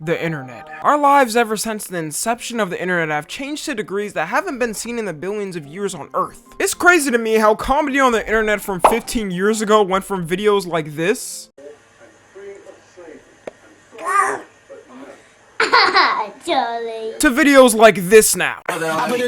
The internet. Our lives ever since the inception of the internet have changed to degrees that haven't been seen in the billions of years on Earth. It's crazy to me how comedy on the internet from 15 years ago went from videos like this to videos like this now. Like, what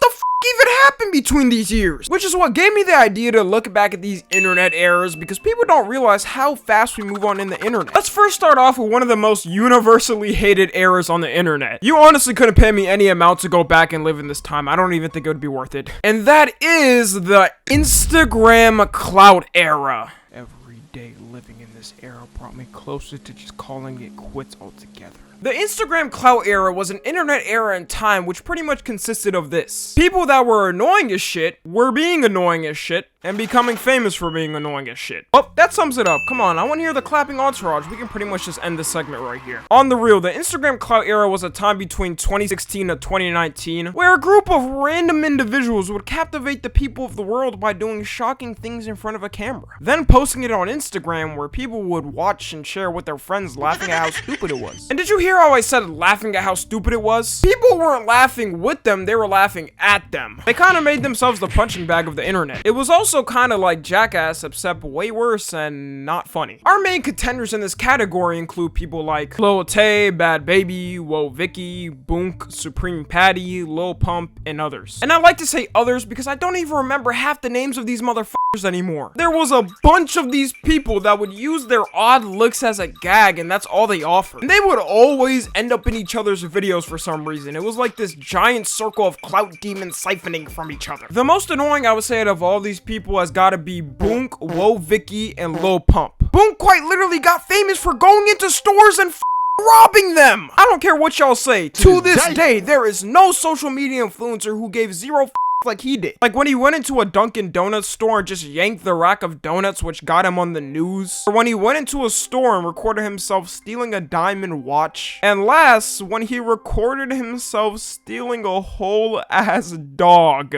the f even happened between these years? Which is what gave me the idea to look back at these internet eras, because people don't realize how fast we move on in the internet. Let's first start off with one of the most universally hated eras on the internet. You honestly couldn't pay me any amount to go back and live in this time. I don't even think it would be worth it. And that is the Instagram clout era. Every day living in this era brought me closer to just calling it quits altogether. The Instagram clout era was an internet era in time which pretty much consisted of this. People that were annoying as shit were being annoying as shit and becoming famous for being annoying as shit. Well, that sums it up. Come on, I want to hear the clapping entourage. We can pretty much just end this segment right here. On the real, the Instagram clout era was a time between 2016 to 2019 where a group of random individuals would captivate the people of the world by doing shocking things in front of a camera, then posting it on Instagram where people would watch and share with their friends, laughing at how stupid it was. And did you hear how I said laughing at how stupid it was? People weren't laughing with them, they were laughing at them. They kind of made themselves the punching bag of the internet. It was also kind of like Jackass, except way worse and not funny. Our main contenders in this category include people like Lil Tay, Bad Baby, Whoa Vicky, Boonk, Supreme Patty, Lil Pump, and others. And I like to say others because I don't even remember half the names of these motherfuckers anymore. There was a bunch of these people that would use their odd looks as a gag, and that's all they offered. And they would always end up in each other's videos for some reason. It was like this giant circle of clout demons siphoning from each other. The most annoying, I would say, out of all these people has gotta be Boonk, Whoa Vicky, and Lil Pump. Boonk quite literally got famous for going into stores and robbing them. I don't care what y'all say. To this day, there is no social media influencer who gave zero like he did. Like when he went into a Dunkin' Donuts store and just yanked the rack of donuts, which got him on the news. Or when he went into a store and recorded himself stealing a diamond watch. And last, when he recorded himself stealing a whole ass dog.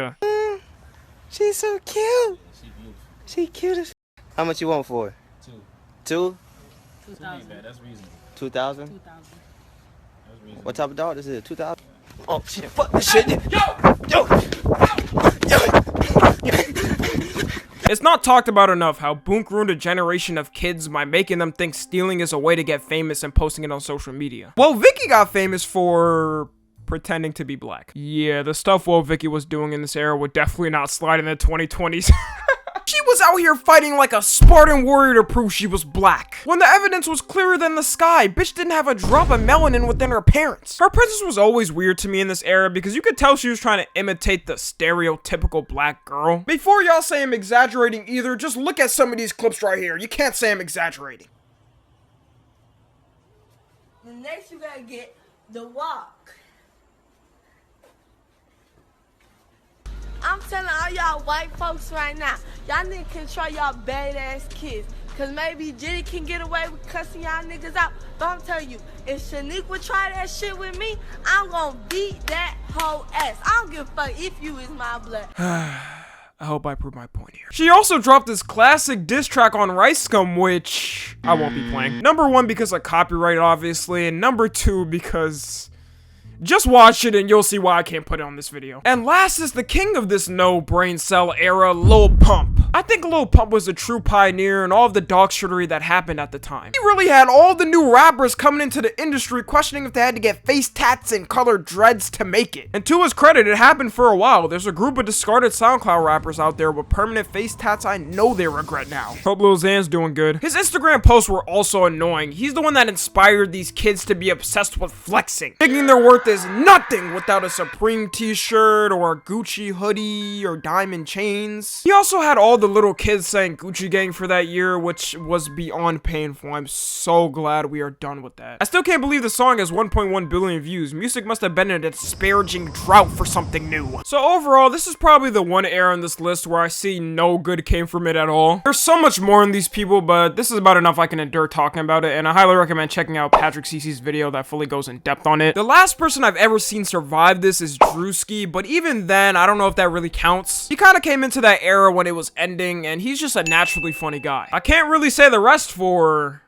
She's so cute. She cute as How much you want for it? Two? 2,000. That's reasonable. 2,000? 2,000. That's reasonable. What type of dog this is? 2,000? Oh shit! Fuck this shit! It's not talked about enough how Boonk ruined a generation of kids by making them think stealing is a way to get famous and posting it on social media. Well, Vicky got famous for pretending to be black. Yeah, the stuff Whoa Vicky was doing in this era would definitely not slide in the 2020s. She was out here fighting like a Spartan warrior to prove she was black, when the evidence was clearer than the sky. Bitch didn't have a drop of melanin within her parents. Her presence was always weird to me in this era because you could tell she was trying to imitate the stereotypical black girl. Before y'all say I'm exaggerating either, just look at some of these clips right here. You can't say I'm exaggerating. The next you gotta get the walk. I'm telling all y'all white folks right now, y'all need to control y'all badass kids. Cause maybe Jenny can get away with cussing y'all niggas out. But I'm telling you, if Shanique would try that shit with me, I'm gonna beat that whole ass. I don't give a fuck if you is my blood. I hope I prove my point here. She also dropped this classic diss track on Rice Scum, which I won't be playing. Number one, because of copyright, obviously, and number two, because just watch it and you'll see why I can't put it on this video. And last is the king of this no brain cell era, Lil Pump. I think Lil Pump was a true pioneer in all of the dog shittery that happened at the time. He really had all the new rappers coming into the industry questioning if they had to get face tats and colored dreads to make it. And to his credit, it happened for a while. There's a group of discarded SoundCloud rappers out there with permanent face tats I know they regret now. Hope Lil Xan's doing good. His Instagram posts were also annoying. He's the one that inspired these kids to be obsessed with flexing, thinking their worth is nothing without a Supreme t-shirt or a Gucci hoodie or diamond chains. He also had all the little kids saying Gucci Gang for that year, which was beyond painful. I'm so glad we are done with that. I still can't believe the song has 1.1 billion views. Music must have been in a disparaging drought for something new. So overall, this is probably the one era on this list where I see no good came from it at all. There's so much more in these people, but this is about enough I can endure talking about it, and I highly recommend checking out Patrick CC's video that fully goes in depth on it. The last person I've ever seen survive this is Drewski, but even then, I don't know if that really counts. He kind of came into that era when it was ending, and he's just a naturally funny guy. I can't really say the rest for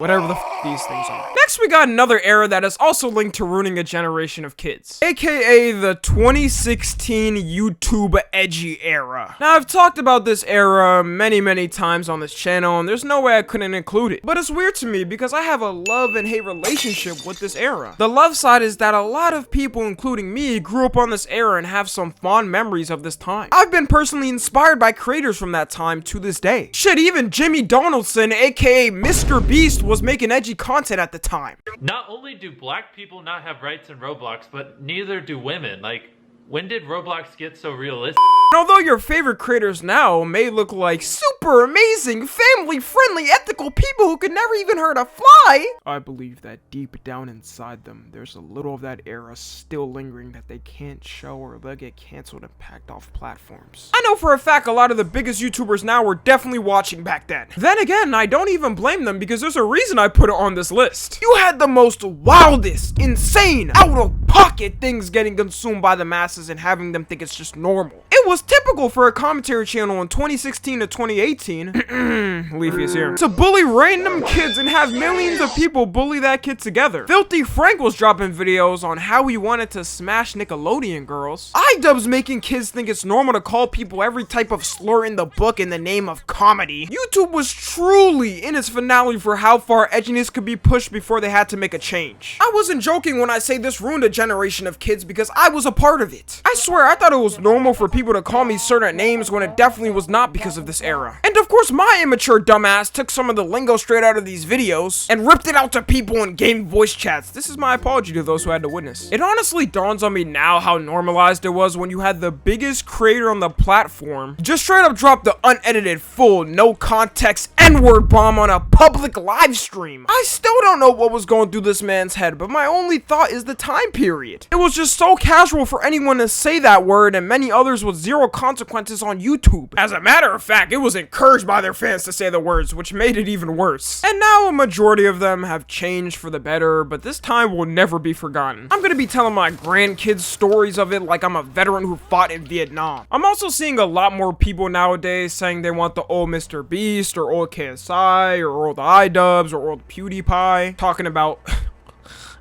whatever the these things are. Next, we got another era that is also linked to ruining a generation of kids, aka the 2016 YouTube edgy era. Now, I've talked about this era many times on this channel, and there's no way I couldn't include it. But it's weird to me because I have a love and hate relationship with this era. The love side is that a lot of people, including me, grew up on this era and have some fond memories of this time. I've been personally inspired by creators from that time to this day. Shit, even Jimmy Donaldson, aka Mr. Beast, was making edgy content at the time. Not only do black people not have rights in Roblox, but neither do women. Like, when did Roblox get so realistic? Although your favorite creators now may look like super amazing, family-friendly, ethical people who could never even hurt a fly, I believe that deep down inside them, there's a little of that era still lingering that they can't show, or they'll get canceled and packed off platforms. I know for a fact a lot of the biggest YouTubers now were definitely watching back then. Then again, I don't even blame them because there's a reason I put it on this list. You had the most wildest, insane, out-of-pocket things getting consumed by the masses and having them think it's just normal. It was typical for a commentary channel in 2016 to 2018, Leafy is here, to bully random kids and have millions of people bully that kid together. Filthy Frank was dropping videos on how he wanted to smash Nickelodeon girls. iDubbbz making kids think it's normal to call people every type of slur in the book in the name of comedy. YouTube was truly in its finale for how far edginess could be pushed before they had to make a change. I wasn't joking when I say this ruined a generation of kids because I was a part of it. I swear I thought it was normal for people to call me certain names when it definitely was not because of this era. And of course my immature dumbass took some of the lingo straight out of these videos and ripped it out to people in game voice chats. This is my apology to those who had to witness. It honestly dawns on me now how normalized it was when you had the biggest creator on the platform just straight up drop the unedited, full, no context N-word bomb on a public live stream. I still don't know what was going through this man's head, but my only thought is the time period. It was just so casual for anyone to say that word, and many others with zero consequences on YouTube. As a matter of fact, it was encouraged by their fans to say the words, which made it even worse. And now a majority of them have changed for the better, but this time will never be forgotten. I'm gonna be telling my grandkids stories of it like I'm a veteran who fought in Vietnam. I'm also seeing a lot more people nowadays saying they want the old Mr. Beast or old KSI or old iDubbbz or old PewDiePie, talking about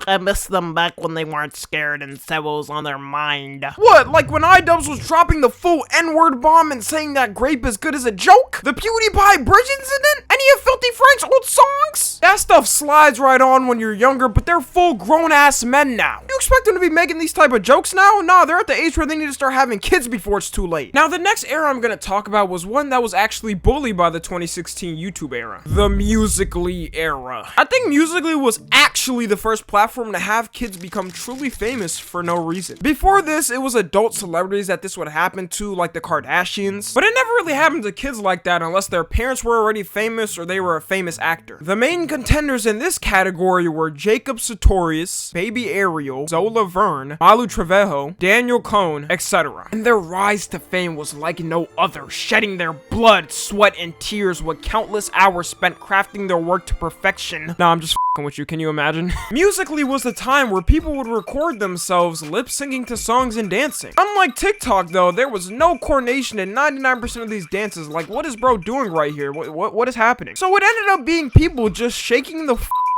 I miss them back when they weren't scared and said what was on their mind. what, like when iDubbbz was dropping the full N-word bomb and saying that grape is good as a joke? The PewDiePie bridge incident? Any of Filthy Frank's old songs? That stuff slides right on when you're younger, but they're full grown-ass men now. You expect them to be making these type of jokes now? Nah, they're at the age where they need to start having kids before it's too late. Now, the next era I'm gonna talk about was one that was actually bullied by the 2016 YouTube era. The Musical.ly era. I think Musical.ly was actually the first platform to have kids become truly famous for no reason. Before this, it was adult celebrities that this would happen to, like the Kardashians, but it never really happened to kids like that unless their parents were already famous or they were a famous actor. The main contenders in this category were Jacob Sartorius, Baby Ariel, Zola Verne, Malu Trevejo, Daniel Cohn, etc. And their rise to fame was like no other, shedding their blood, sweat, and tears with countless hours spent crafting their work to perfection. Nah, I'm just f***ing with you, can you imagine? Musical.ly was the time where people would record themselves lip-syncing to songs and dancing. Unlike TikTok though, there was no coordination in 99% of these dances. Like, what is bro doing right here? What is happening? So it ended up being people just shaking the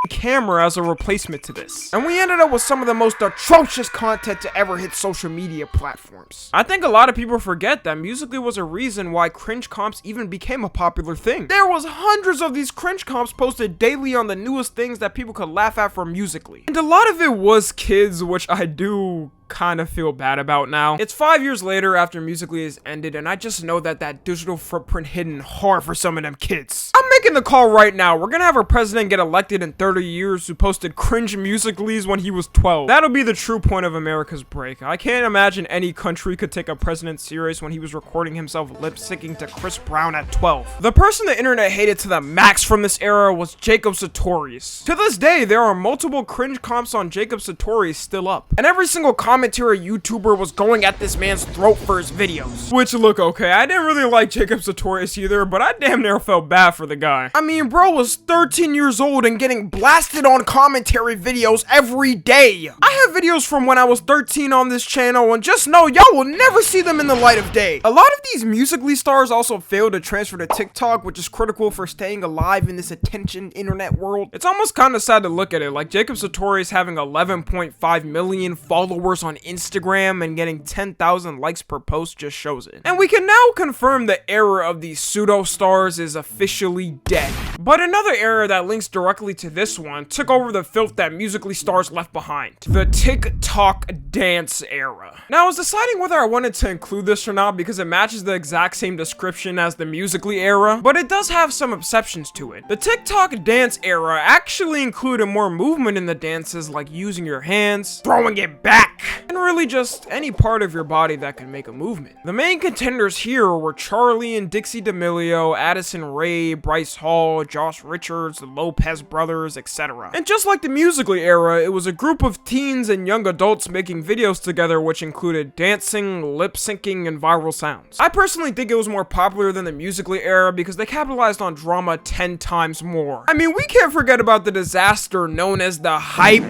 camera as a replacement to this. And we ended up with some of the most atrocious content to ever hit social media platforms. I think a lot of people forget that Musical.ly was a reason why cringe comps even became a popular thing. There was hundreds of these cringe comps posted daily on the newest things that people could laugh at from Musical.ly. And a lot of it was kids, which I do kind of feel bad about now. It's 5 years later after Musical.ly has ended, and I just know that digital footprint hidden hard for some of them kids. I'm making the call right now. We're gonna have a president get elected in 30 years who posted cringe Musical.lys when he was 12. That'll be the true point of America's break. I can't imagine any country could take a president serious when he was recording himself lip-syncing to Chris Brown at 12. The person the internet hated to the max from this era was Jacob Sartorius. To this day, there are multiple cringe comps on Jacob Sartorius still up, and every single comment commentary YouTuber was going at this man's throat for his videos. Which, look, okay, I didn't really like Jacob Sartorius either, but I damn near felt bad for the guy. I mean, bro was 13 years old and getting blasted on commentary videos every day. I have videos from when I was 13 on this channel, and just know y'all will never see them in the light of day. A lot of these Musical.ly stars also failed to transfer to TikTok, which is critical for staying alive in this attention internet world. It's almost kind of sad to look at it, like Jacob Sartorius having 11.5 million followers on Instagram and getting 10,000 likes per post just shows it. And we can now confirm the era of these pseudo stars is officially dead. But another era that links directly to this one took over the filth that Musical.ly stars left behind. The TikTok dance era. Now I was deciding whether I wanted to include this or not because it matches the exact same description as the Musical.ly era, but it does have some exceptions to it. The TikTok dance era actually included more movement in the dances, like using your hands, throwing it back, and really just any part of your body that can make a movement. The main contenders here were Charlie and Dixie D'Amelio, Addison Rae, Bryce Hall, Josh Richards, the Lopez brothers, etc. And just like the Musical.ly era, it was a group of teens and young adults making videos together which included dancing, lip syncing, and viral sounds. I personally think it was more popular than the Musical.ly era because they capitalized on drama 10 times more. I mean, we can't forget about the disaster known as the Hype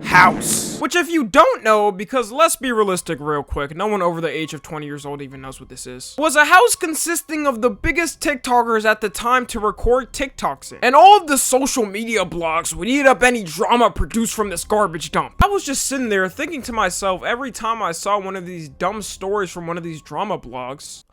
House, which if you don't know, because let's be realistic real quick, no one over the age of 20 years old even knows what this is, was a house consisting of the biggest TikTokers at the time to record TikToks in. And all of the social media blogs would eat up any drama produced from this garbage dump. I was just sitting there thinking to myself every time I saw one of these dumb stories from one of these drama blogs,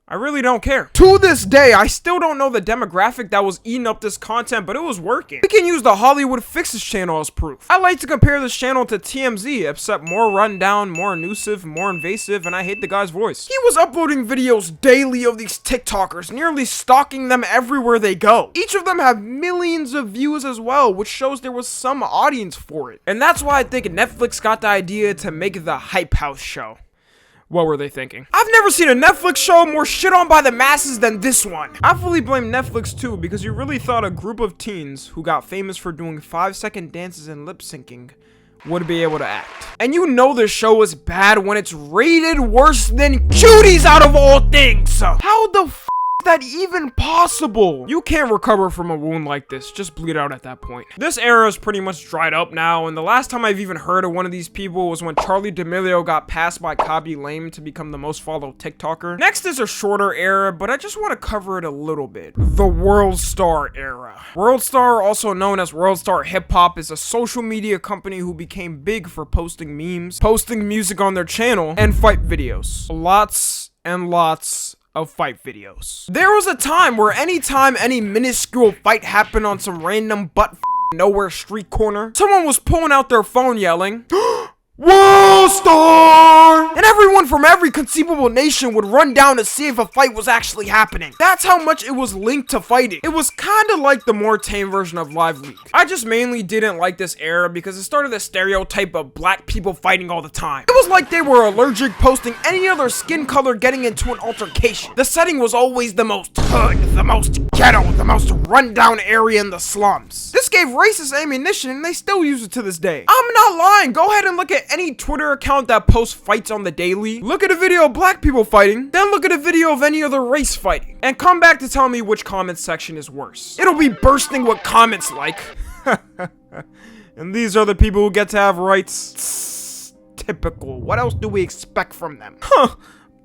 I really don't care. To this day, I still don't know the demographic that was eating up this content, but it was working. We can use the Hollywood Fixes channel as proof. I like to compare this channel to TMZ, except more rundown, more elusive, more invasive, and I hate the guy's voice. He was uploading videos daily of these TikTokers, nearly stalking them everywhere they go. Each of them have millions of views as well, which shows there was some audience for it. And that's why I think Netflix got the idea to make the Hype House show. What were they thinking? I've never seen a Netflix show more shit on by the masses than this one. I fully blame Netflix too, because you really thought a group of teens who got famous for doing 5-second dances and lip syncing would be able to act. And you know the show is bad when it's rated worse than Cuties out of all things. How the f is that even possible? You can't recover from a wound like this, just bleed out at that point. This era is pretty much dried up now, and the last time I've even heard of one of these people was when Charlie D'Amelio got passed by Kabi Lame to become the most followed TikToker. Next is a shorter era, but I just want to cover it a little bit. The World Star era. World Star, also known as World Star Hip Hop, is a social media company who became big for posting memes, posting music on their channel, and fight videos. Lots and lots of fight videos. There was a time where anytime any minuscule fight happened on some random butt nowhere street corner, someone was pulling out their phone yelling, World Star! And everyone from every conceivable nation would run down to see if a fight was actually happening. That's how much it was linked to fighting. It was kinda like the more tame version of Live League. I just mainly didn't like this era because it started the stereotype of black people fighting all the time. It was like they were allergic posting any other skin color getting into an altercation. The setting was always the most hood, the most ghetto, the most rundown area in the slums. This gave racist ammunition and they still use it to this day. I'm not lying, go ahead and look at any Twitter account that posts fights on the daily. Look at a video of black people fighting, then look at a video of any other race fighting, and come back to tell me which comment section is worse. It'll be bursting with comments like, and these are the people who get to have rights. Typical. What else do we expect from them?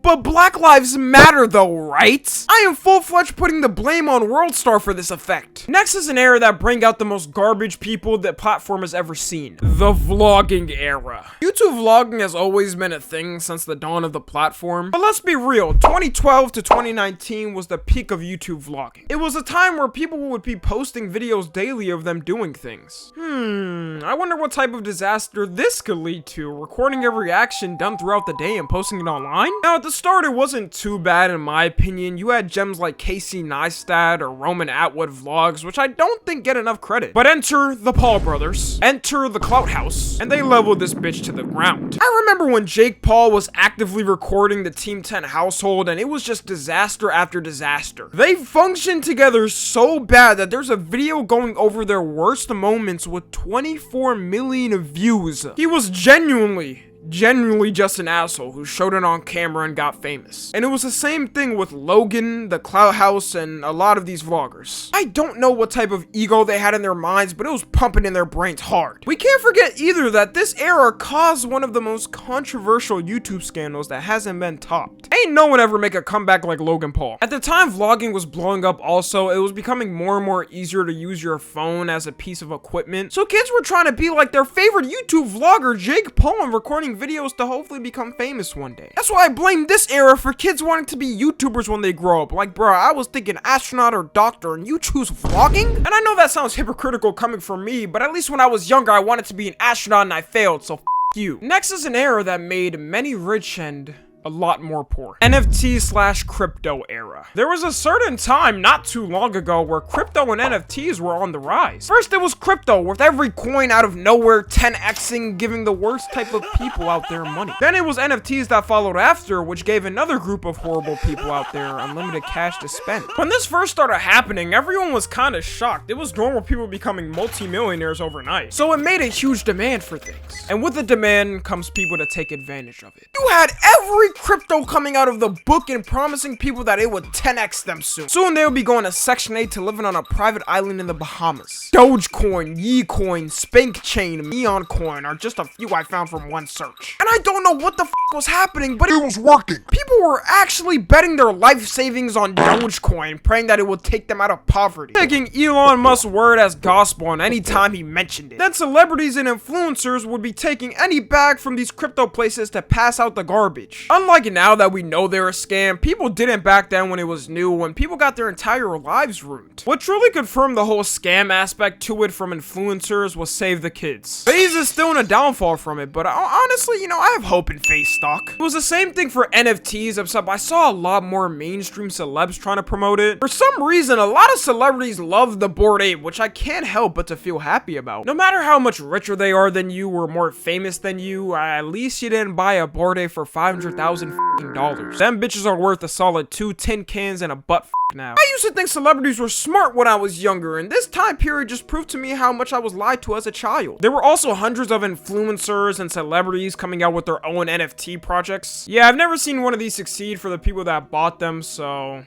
But Black Lives Matter though, right? I am full-fledged putting the blame on World Star for this effect. Next is an era that bring out the most garbage people that platform has ever seen. The vlogging era. YouTube vlogging has always been a thing since the dawn of the platform. But let's be real, 2012 to 2019 was the peak of YouTube vlogging. It was a time where people would be posting videos daily of them doing things. I wonder what type of disaster this could lead to, recording every action done throughout the day and posting it online? Now at the start, it wasn't too bad in my opinion. You had gems like Casey Neistat or Roman Atwood vlogs, which I don't think get enough credit. But enter the Paul brothers, enter the Clout House, and they leveled this bitch to the ground. I remember when Jake Paul was actively recording the Team 10 household, and it was just disaster after disaster. They functioned together so bad that there's a video going over their worst moments with 24 million views. He was genuinely just an asshole who showed it on camera and got famous. And it was the same thing with Logan, the Clout House, and a lot of these vloggers. I don't know what type of ego they had in their minds, but it was pumping in their brains hard. We can't forget either that this era caused one of the most controversial YouTube scandals that hasn't been topped. Ain't no one ever make a comeback like Logan Paul. At the time vlogging was blowing up also, it was becoming more and more easier to use your phone as a piece of equipment. So kids were trying to be like their favorite YouTube vlogger, Jake Paul, and recording videos to hopefully become famous one day. That's why I blame this era for kids wanting to be YouTubers when they grow up. Like, bro, I was thinking astronaut or doctor and you choose vlogging? And I know that sounds hypocritical coming from me, but at least when I was younger, I wanted to be an astronaut and I failed, so f you. Next is an era that made many rich and a lot more poor. NFT/crypto era. There was a certain time not too long ago where crypto and NFTs were on the rise. First it was crypto, with every coin out of nowhere 10xing, giving the worst type of people out there money. Then it was NFTs that followed after, which gave another group of horrible people out there unlimited cash to spend. When this first started happening, everyone was kind of shocked. It was normal people becoming multi-millionaires overnight. So it made a huge demand for things. And with the demand comes people to take advantage of it. You had every crypto coming out of the book and promising people that it would 10x them soon. Soon they would be going to Section 8 to living on a private island in the Bahamas. Dogecoin, Yecoin, Spank Chain, Neon Coin are just a few I found from one search. And I don't know what the f was happening, but it was working. People were actually betting their life savings on Dogecoin, praying that it would take them out of poverty. Taking Elon Musk's word as gospel on any time he mentioned it. Then celebrities and influencers would be taking any bag from these crypto places to pass out the garbage. Unlike now that we know they're a scam, people didn't back then when it was new, when people got their entire lives ruined. What truly confirmed the whole scam aspect to it from influencers was Save the Kids. FaZe is still in a downfall from it, but honestly, you know, I have hope in FaZe stock. It was the same thing for NFTs, except I saw a lot more mainstream celebs trying to promote it. For some reason, a lot of celebrities love the Bored Ape, which I can't help but to feel happy about. No matter how much richer they are than you or more famous than you, at least you didn't buy a Bored Ape for $500,000 $5,000. Them bitches are worth a solid 2 tin cans and a butt now. I used to think celebrities were smart when I was younger, and this time period just proved to me how much I was lied to as a child. There were also hundreds of influencers and celebrities coming out with their own NFT projects. Yeah, I've never seen one of these succeed for the people that bought them, so...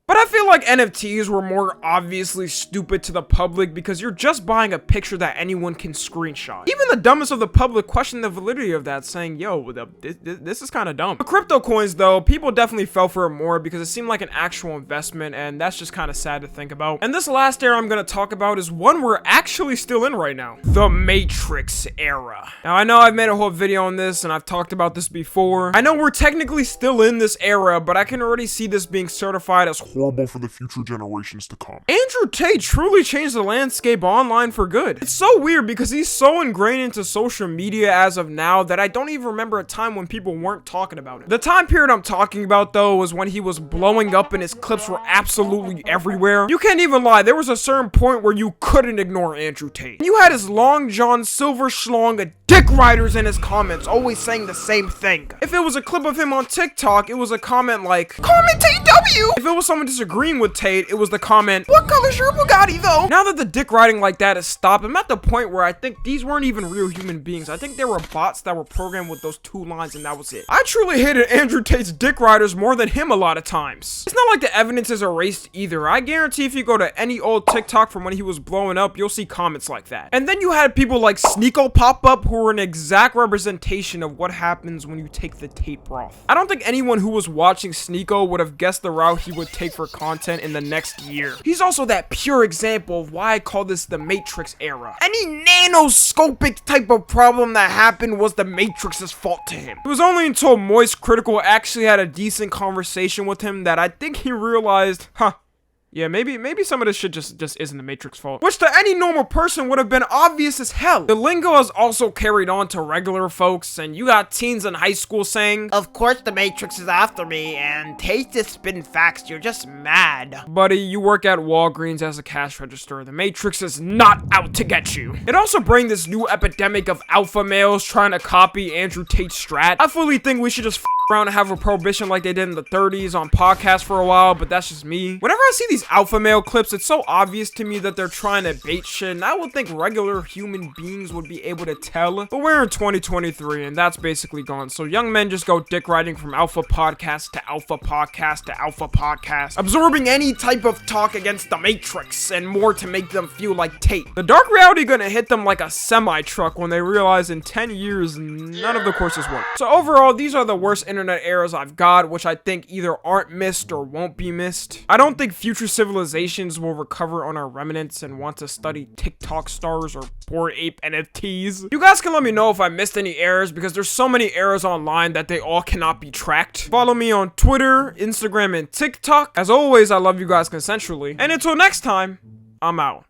But I feel like NFTs were more obviously stupid to the public because you're just buying a picture that anyone can screenshot. Even the dumbest of the public questioned the validity of that, saying, yo, this is kind of dumb. The crypto coins, though, people definitely fell for it more because it seemed like an actual investment, and that's just kind of sad to think about. And this last era I'm going to talk about is one we're actually still in right now. The Matrix era. Now, I know I've made a whole video on this, and I've talked about this before. I know we're technically still in this era, but I can already see this being certified as horrible for the future generations to come. Andrew Tate truly changed the landscape online for good. It's so weird because he's so ingrained into social media as of now that I don't even remember a time when people weren't talking about it. The time period I'm talking about though was when he was blowing up and his clips were absolutely everywhere. You can't even lie, there was a certain point where you couldn't ignore Andrew Tate. You had his Long John Silver Schlong dick riders in his comments always saying the same thing. If it was a clip of him on TikTok, it was a comment like, "Comment TW!" If it was someone disagreeing with Tate, it was the comment, "What color's your Bugatti though?" Now that the dick riding like that has stopped, I'm at the point where I think these weren't even real human beings. I think they were bots that were programmed with those 2 lines and that was it. I truly hated Andrew Tate's dick riders more than him a lot of times. It's not like the evidence is erased either. I guarantee if you go to any old TikTok from when he was blowing up, you'll see comments like that. And then you had people like Sneeko pop up who were an exact representation of what happens when you take the Tate broth. I don't think anyone who was watching Sneeko would have guessed the route he would take for content in the next year. He's also that pure example of why I call this the Matrix era. Any nanoscopic type of problem that happened was the Matrix's fault to him. It was only until Moist Critical actually had a decent conversation with him that I think he realized, Yeah, maybe some of this shit just isn't the Matrix fault. Which to any normal person would have been obvious as hell. The lingo has also carried on to regular folks, and you got teens in high school saying, Of course the Matrix is after me, and taste is spitting facts, you're just mad. buddy, you work at Walgreens as a cash register. The Matrix is not out to get you. It also brings this new epidemic of alpha males trying to copy Andrew Tate's strat. I fully think we should just around and have a prohibition like they did in the 30s on podcasts for a while, but that's just me. Whenever I see these alpha male clips, it's so obvious to me that they're trying to bait shit, and I would think regular human beings would be able to tell, but we're in 2023 and that's basically gone. So young men just go dick riding from alpha podcast to alpha podcast to alpha podcast, absorbing any type of talk against the Matrix and more to make them feel like Tate. The dark reality gonna hit them like a semi-truck when they realize in 10 years none of the courses work. So overall, these are the worst internet eras I've got, which I think either aren't missed or won't be missed. I don't think future civilizations will recover on our remnants and want to study TikTok stars or Bored Ape NFTs. You guys can let me know if I missed any errors, because there's so many errors online that they all cannot be tracked. Follow me on Twitter, Instagram, and TikTok. As always, I love you guys consensually. And until next time, I'm out.